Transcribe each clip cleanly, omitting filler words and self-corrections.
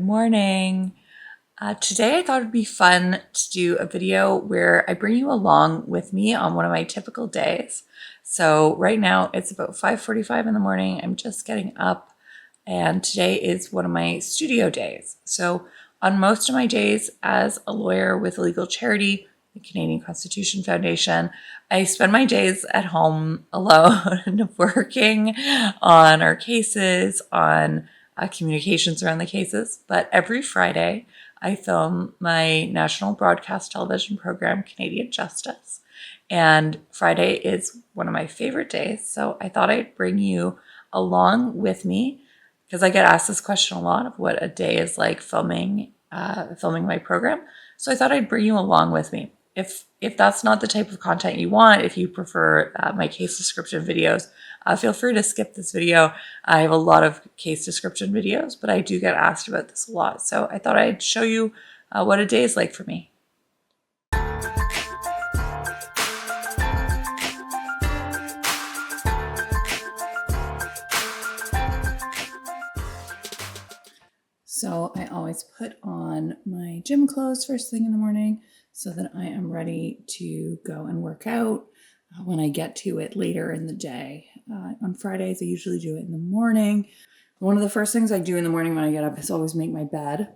morning. Today I thought it'd be fun to do a video where I bring you along with me on one of my typical days. So right now it's about 5:45 in the morning. I'm just getting up and today is one of my studio days. So on most of my days as a lawyer with a legal charity, the Canadian Constitution Foundation, I spend my days at home alone working on our cases, on communications around the cases. But every Friday, I film my national broadcast television program, Canadian Justice. And Friday is one of my favorite days. So I thought I'd bring you along with me because I get asked this question a lot of what a day is like filming my program. So I thought I'd bring you along with me. If that's not the type of content you want, if you prefer my case description videos, feel free to skip this video. I have a lot of case description videos, but I do get asked about this a lot. So I thought I'd show you what a day is like for me. So I always put on my gym clothes first thing in the morning so that I am ready to go and work out when I get to it later in the day. On Fridays, I usually do it in the morning. One of the first things I do in the morning when I get up is always make my bed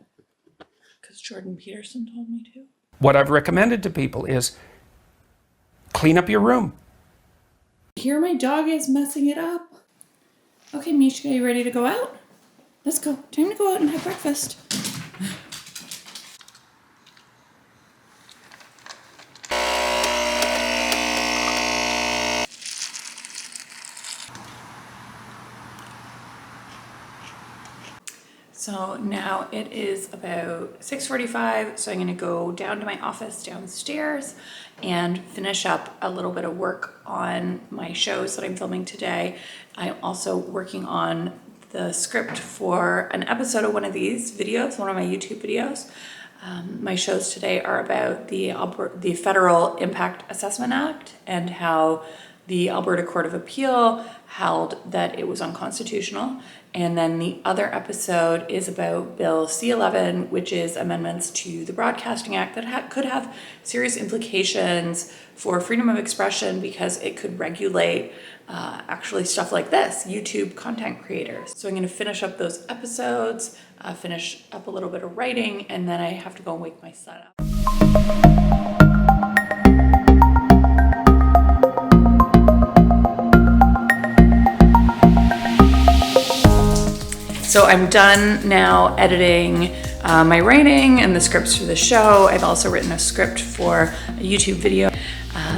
because Jordan Peterson told me to. What I've recommended to people is clean up your room. Here my dog is messing it up. Okay, Mishka, you ready to go out? Let's go. Time to go out and have breakfast. So now it is about 6:45, so I'm going to go down to my office downstairs and finish up a little bit of work on my shows that I'm filming today. I'm also working on the script for an episode of one of these videos, one of my YouTube videos. My shows today are about the Federal Impact Assessment Act and how the Alberta Court of Appeal held that it was unconstitutional. And then the other episode is about Bill C-11, which is amendments to the Broadcasting Act that could have serious implications for freedom of expression because it could regulate actually stuff like this, YouTube content creators. So I'm going to finish up those episodes, finish up a little bit of writing, and then I have to go and wake my son up. So I'm done now editing my writing and the scripts for the show. I've also written a script for a YouTube video.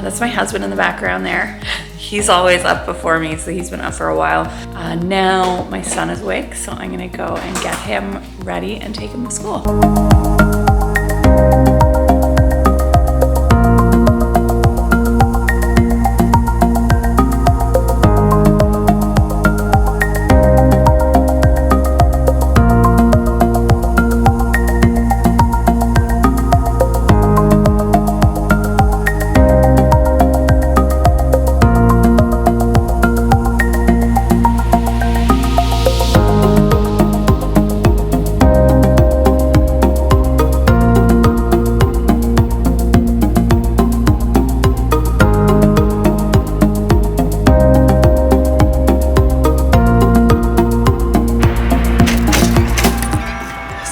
That's my husband in the background there. He's always up before me, so he's been up for a while. Now my son is awake, so I'm gonna go and get him ready and take him to school.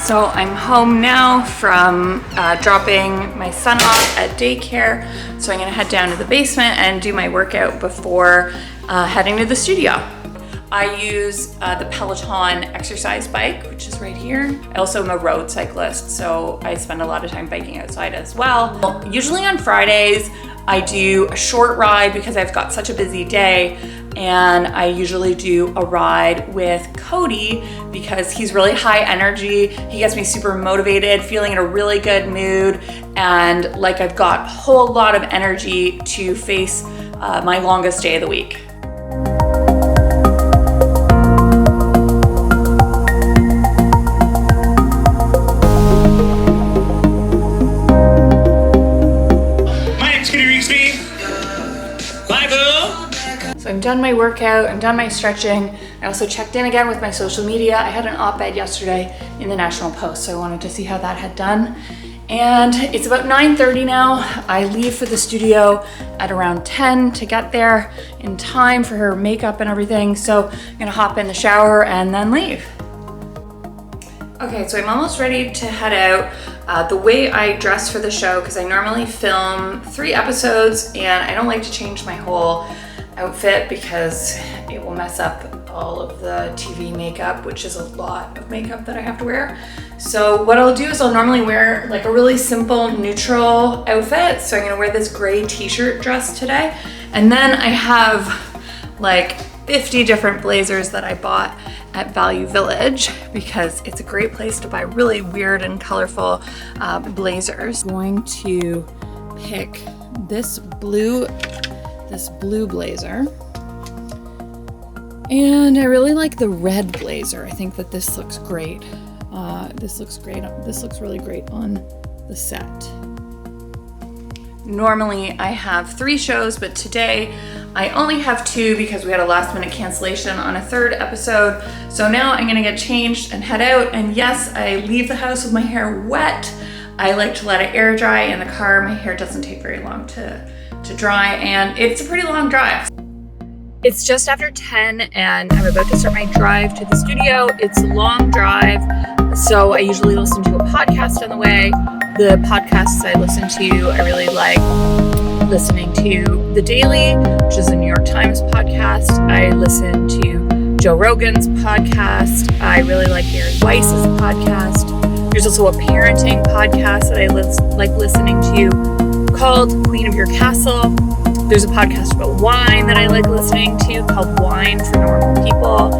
So I'm home now from dropping my son off at daycare. So I'm gonna head down to the basement and do my workout before heading to the studio. I use the Peloton exercise bike, which is right here. I also am a road cyclist, so I spend a lot of time biking outside as well. Usually on Fridays, I do a short ride because I've got such a busy day, and I usually do a ride with Cody because he's really high energy. He gets me super motivated, feeling in a really good mood, and like I've got a whole lot of energy to face my longest day of the week. So I'm done my workout, I'm done my stretching. I also checked in again with my social media. I had an op-ed yesterday in the National Post, so I wanted to see how that had done. And it's about 9:30 now. I leave for the studio at around 10 to get there in time for her makeup and everything. So I'm gonna hop in the shower and then leave. Okay, so I'm almost ready to head out. The way I dress for the show, because I normally film 3 episodes and I don't like to change my whole outfit because it will mess up all of the TV makeup, which is a lot of makeup that I have to wear. So what I'll do is I'll normally wear like a really simple neutral outfit. So I'm gonna wear this gray t-shirt dress today. And then I have like 50 different blazers that I bought at Value Village because it's a great place to buy really weird and colorful blazers. I'm going to pick this blue blazer. And I really like the red blazer. I think that this looks great. This looks really great on the set. Normally I have 3 shows, but today I only have 2 because we had a last minute cancellation on a 3rd episode. So now I'm gonna get changed and head out. And yes, I leave the house with my hair wet. I like to let it air dry in the car. My hair doesn't take very long to dry, and it's a pretty long drive. It's just after 10 and I'm about to start my drive to the studio. It's a long drive, so I usually listen to a podcast on the way. The podcasts I listen to, I really like listening to The Daily, which is a New York Times podcast. I listen to Joe Rogan's podcast. I really like Gary Weiss's podcast. There's also a parenting podcast that I like listening to called Queen of Your Castle. There's a podcast about wine that I like listening to called Wine for Normal People.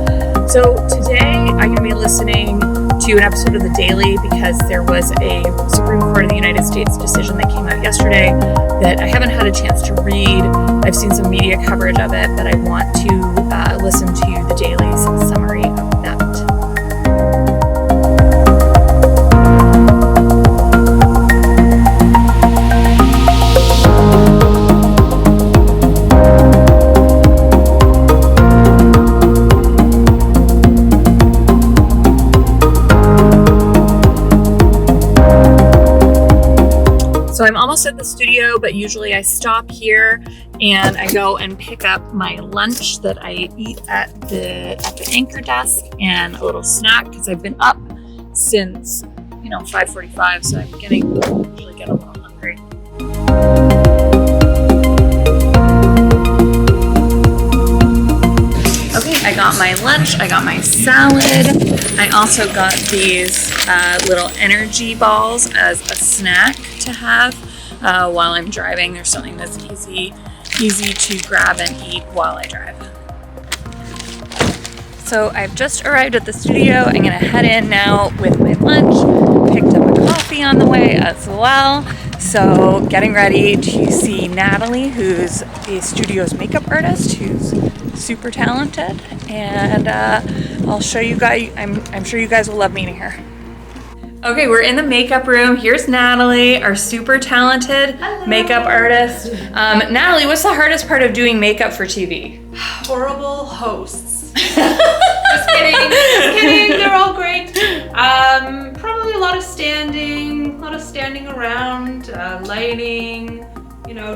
So today I'm going to be listening to an episode of The Daily because there was a Supreme Court of the United States decision that came out yesterday that I haven't had a chance to read. I've seen some media coverage of it, but I want to listen to The Daily's summary of that. So I'm almost at the studio, but usually I stop here and I go and pick up my lunch that I eat at the anchor desk and a little snack because I've been up since 5:45, so I'm usually get a little hungry. Okay, I got my lunch, I got my salad. I also got these little energy balls as a snack to have while I'm driving. There's something that's easy to grab and eat while I drive. So I've just arrived at the studio. I'm gonna head in now with my lunch. Picked up a coffee on the way as well. So getting ready to see Natalie, who's the studio's makeup artist, who's super talented, and I'll show you guys. I'm sure you guys will love meeting her. Okay, we're in the makeup room. Here's Natalie, our super talented makeup artist. Natalie, what's the hardest part of doing makeup for TV? Horrible hosts. Just kidding. They're all great. Probably a lot of standing around, lighting,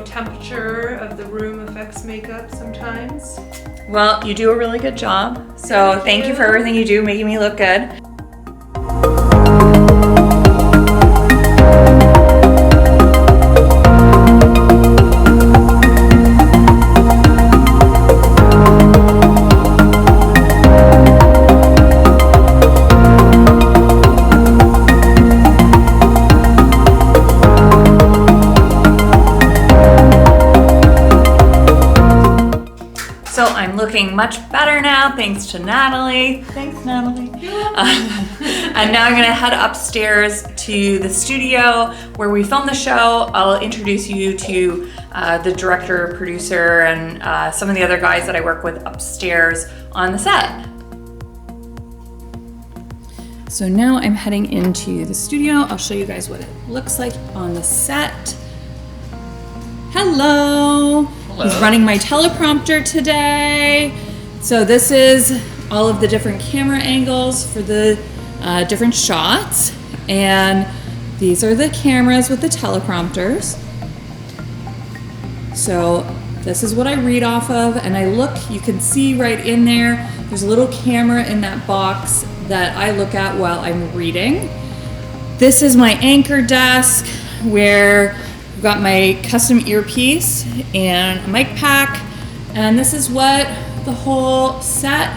temperature of the room affects makeup sometimes. Well, you do a really good job. So thank you for everything you do, making me look good. So I'm looking much better now, thanks to Natalie. Thanks, Natalie. And now I'm gonna head upstairs to the studio where we film the show. I'll introduce you to the director, producer, and some of the other guys that I work with upstairs on the set. So now I'm heading into the studio. I'll show you guys what it looks like on the set. Hello. He's running my teleprompter today. So this is all of the different camera angles for the different shots. And these are the cameras with the teleprompters. So this is what I read off of, and I look, you can see right in there, there's a little camera in that box that I look at while I'm reading. This is my anchor desk where I've got my custom earpiece and a mic pack, and this is what the whole set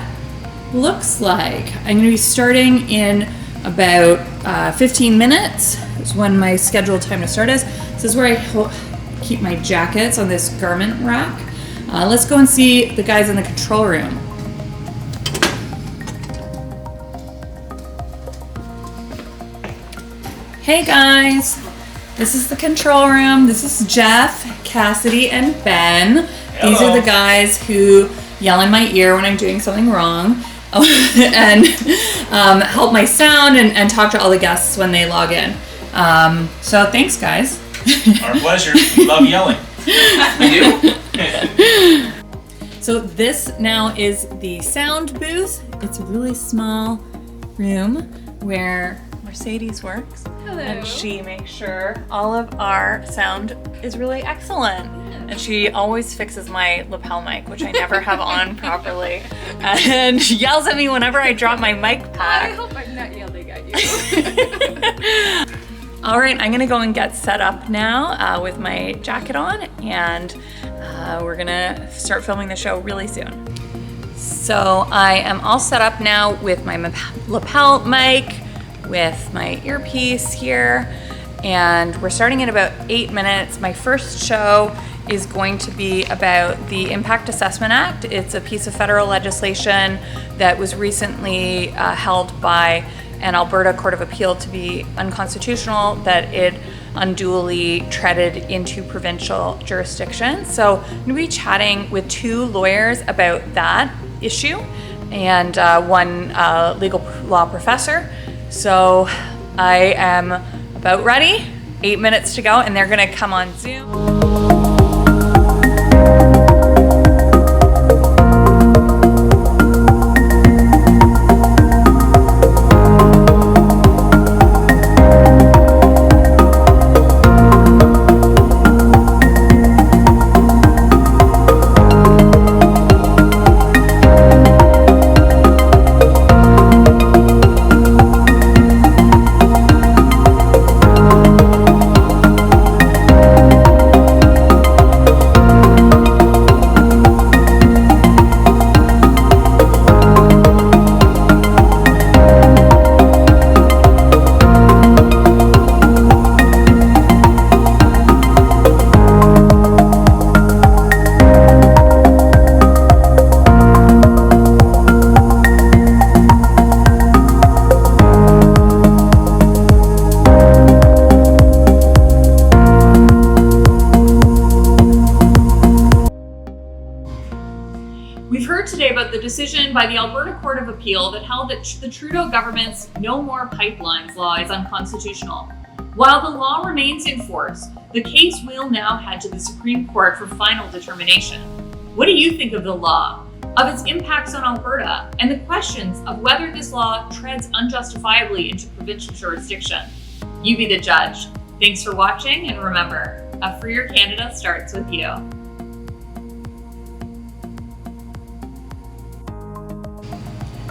looks like. I'm going to be starting in about 15 minutes. Is when my scheduled time to start is. This is where I keep my jackets on this garment rack. Let's go and see the guys in the control room. Hey guys, this is the control room. This is Jeff, Cassidy, and Ben. Hello. These are the guys who yell in my ear when I'm doing something wrong and help my sound and talk to all the guests when they log in. So thanks guys. Our pleasure. We love yelling. We do? So this now is the sound booth. It's a really small room where Mercedes works. Hello. And she makes sure all of our sound is really excellent. And she always fixes my lapel mic, which I never have on properly. And she yells at me whenever I drop my mic I pack. hope I'm not yelling at you. All right, I'm gonna go and get set up now with my jacket on, and we're gonna start filming the show really soon. So I am all set up now with my lapel mic, with my earpiece here, and we're starting in about 8 minutes. My first show is going to be about the Impact Assessment Act. It's a piece of federal legislation that was recently held by an Alberta Court of Appeal to be unconstitutional, that it unduly treaded into provincial jurisdiction. So I'm gonna be chatting with 2 lawyers about that issue and one legal law professor. So I am about ready, 8 minutes to go, and they're gonna come on Zoom. We've heard today about the decision by the Alberta Court of Appeal that held that the Trudeau government's No More Pipelines law is unconstitutional. While the law remains in force, the case will now head to the Supreme Court for final determination. What do you think of the law, of its impacts on Alberta, and the questions of whether this law treads unjustifiably into provincial jurisdiction? You be the judge. Thanks for watching, and remember, a freer Canada starts with you.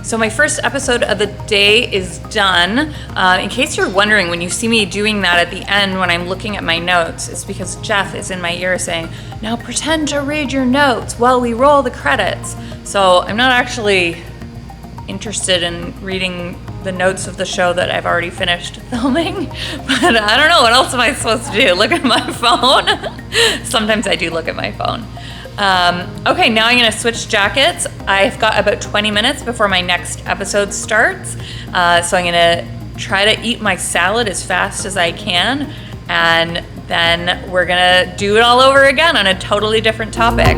So my first episode of the day is done. In case you're wondering, when you see me doing that at the end when I'm looking at my notes, it's because Jeff is in my ear saying, now pretend to read your notes while we roll the credits. So I'm not actually interested in reading the notes of the show that I've already finished filming, but I don't know, what else am I supposed to do? Look at my phone? Sometimes I do look at my phone. Okay, now I'm gonna switch jackets. I've got about 20 minutes before my next episode starts. So I'm gonna try to eat my salad as fast as I can, and then we're gonna do it all over again on a totally different topic.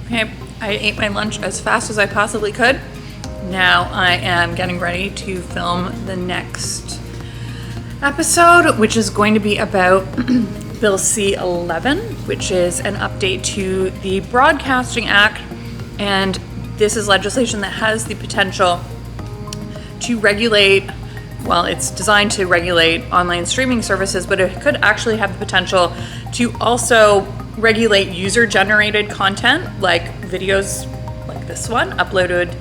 Okay, I ate my lunch as fast as I possibly could. Now I am getting ready to film the next episode, which is going to be about Bill C-11, which is an update to the Broadcasting Act. And this is legislation that has the potential to regulate, well, it's designed to regulate online streaming services, but it could actually have the potential to also regulate user-generated content, like videos like this one, uploaded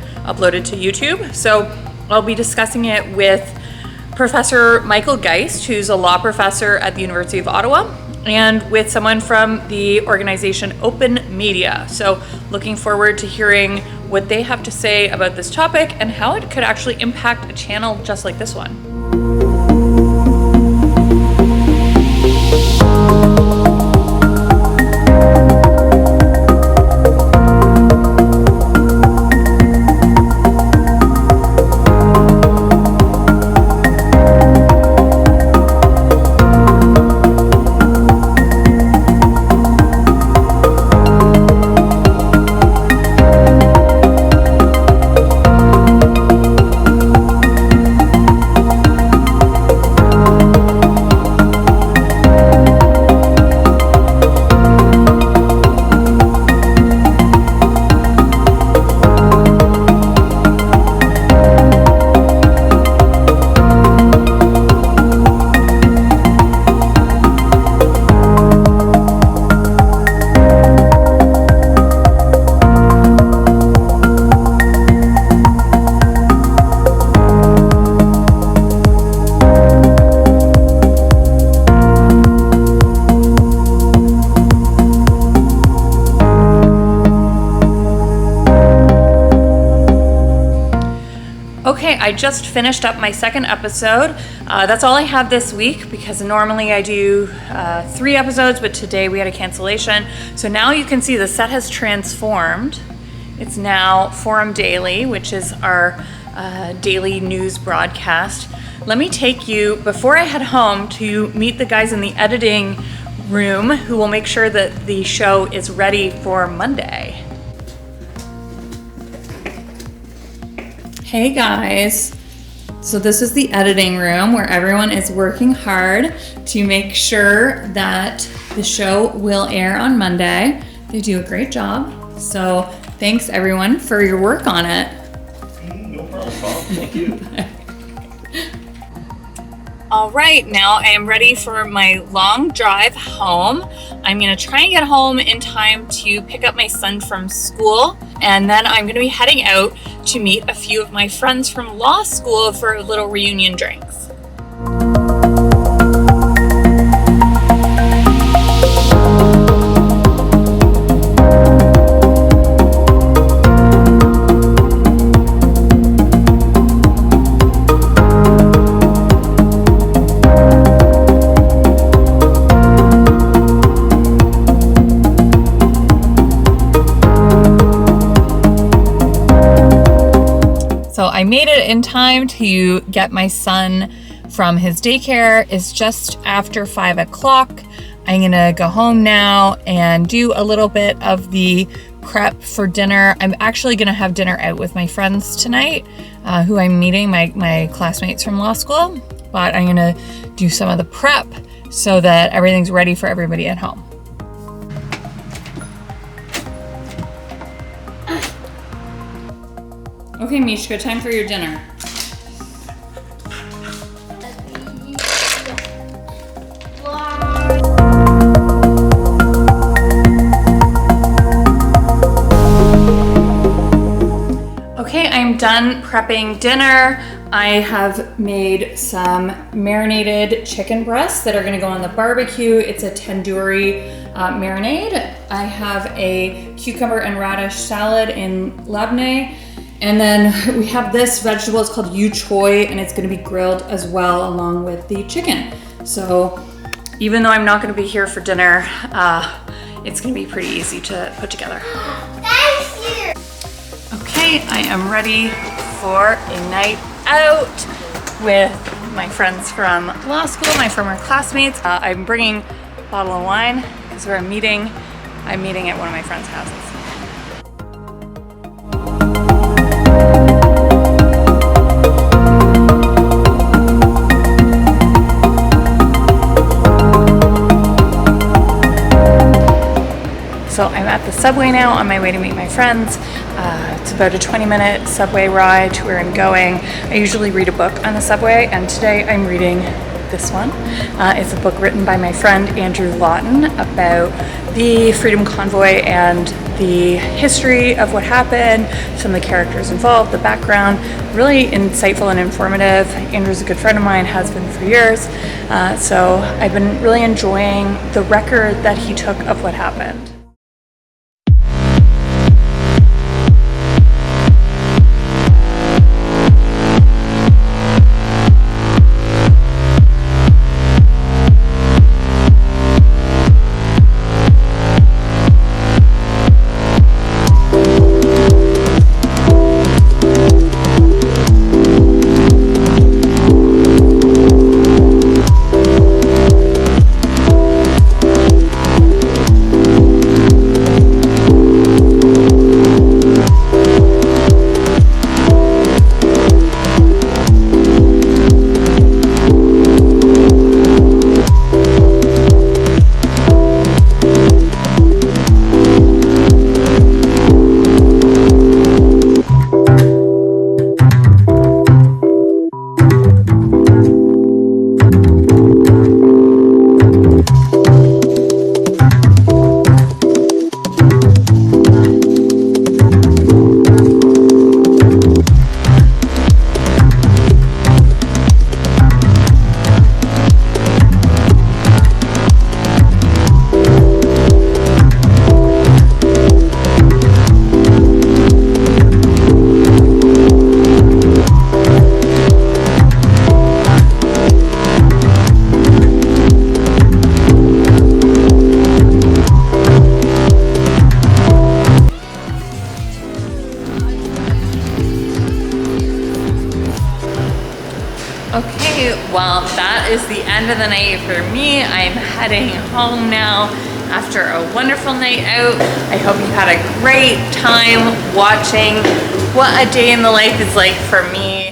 to YouTube. So I'll be discussing it with Professor Michael Geist, who's a law professor at the University of Ottawa, and with someone from the organization Open Media. So looking forward to hearing what they have to say about this topic and how it could actually impact a channel just like this one. Okay, I just finished up my second episode. That's all I have this week because normally I do 3 episodes, but today we had a cancellation. So now you can see the set has transformed. It's now Forum Daily, which is our daily news broadcast. Let me take you, before I head home, to meet the guys in the editing room who will make sure that the show is ready for Monday. Hey guys, so this is the editing room where everyone is working hard to make sure that the show will air on Monday. They do a great job, so thanks everyone for your work on it. No problem, Bob. Thank you. All right, now I am ready for my long drive home. I'm gonna try and get home in time to pick up my son from school, and then I'm gonna be heading out to meet a few of my friends from law school for little reunion drinks. So I made it in time to get my son from his daycare. It's just after 5 o'clock. I'm gonna go home now and do a little bit of the prep for dinner. I'm actually gonna have dinner out with my friends tonight, who I'm meeting, my classmates from law school, but I'm gonna do some of the prep so that everything's ready for everybody at home. Okay, Mishka, time for your dinner. Okay, I'm done prepping dinner. I have made some marinated chicken breasts that are gonna go on the barbecue. It's a tandoori marinade. I have a cucumber and radish salad in labneh. And then we have this vegetable, it's called yu choy, and it's gonna be grilled as well along with the chicken. So even though I'm not gonna be here for dinner, it's gonna be pretty easy to put together. Okay, I am ready for a night out with my friends from law school, my former classmates. I'm bringing a bottle of wine because I'm meeting at one of my friends' houses. So I'm at the subway now on my way to meet my friends. It's about a 20-minute subway ride to where I'm going. I usually read a book on the subway, and today I'm reading this one. It's a book written by my friend Andrew Lawton about the Freedom Convoy and the history of what happened, some of the characters involved, the background. Really insightful and informative. Andrew's a good friend of mine, has been for years. So I've been really enjoying the record that he took of what happened. Okay, well, that is the end of the night for me. I'm heading home now after a wonderful night out. I hope you had a great time watching what a day in the life is like for me.